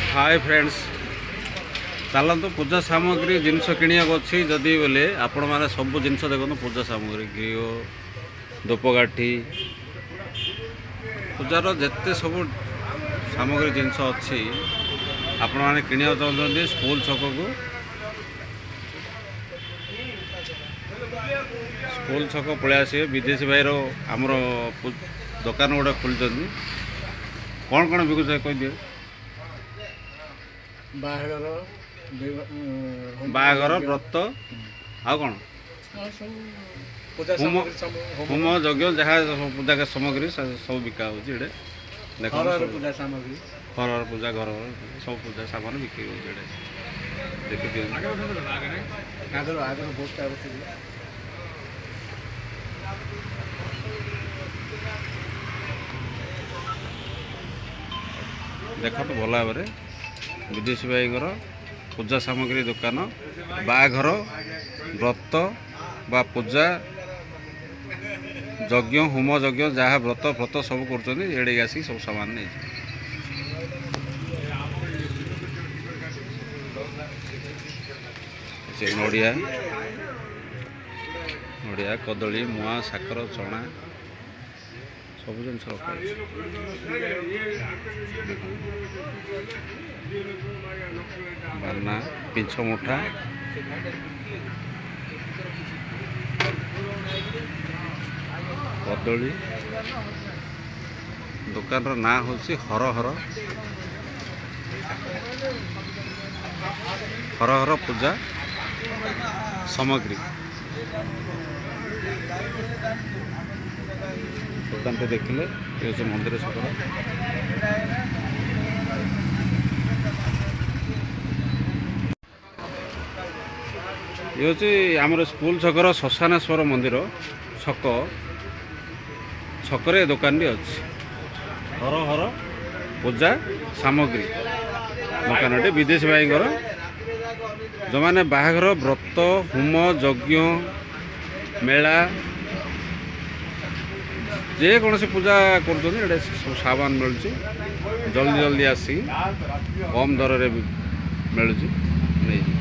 hi friends चलते पूजा सामग्री जिनस किणिया अच्छी जदि बोले आपण मैंने सब जिनस देखो पूजा सामग्री घीओ धूपकाठी पूजार जिते सब सामग्री जिनस अच्छी आपण मैंने किणिया चाहते स्कूल छक को स्कूल छक पलि आसवे विदेशी भाईर आमर दुकान गोटे खोल कौन कौन बिकुच कह दिए बाहागर व्रत आ कौन होम यज्ञ जहाँ पूजा के सामग्री सब बिका हो देख पूजा सामग्री घर पूजा घर सब पूजा सामान बिक्री हो देखी दिख तो भल भाव विदेशी भाई पूजा सामग्री दुकान बाघर व्रत बा पूजा यज्ञ होम यज्ञ जहाँ व्रत व्रत सब कर आसिक सब सामान नहीं नड़िया नड़िया कदली मुआ साकर चना सब जिन रखा बाना पिंछ मुठा कदली दुकान ना हूँ हर हर हर हर पूजा सामग्री दुकान पे देखिले ये मंदिर सकर ये आमर स्कूल छकर श्मशानेश्वर मंदिर छक छकरे दुकान भी अच्छी हर हर पूजा सामग्री दुकान विदेशी भाई जो मैंने बाहागर व्रत होम यज्ञ मेला जेकोसी पूजा कर सब सामान मिलूँ जल्दी जल्दी आसी कम दर मिलूँ नहीं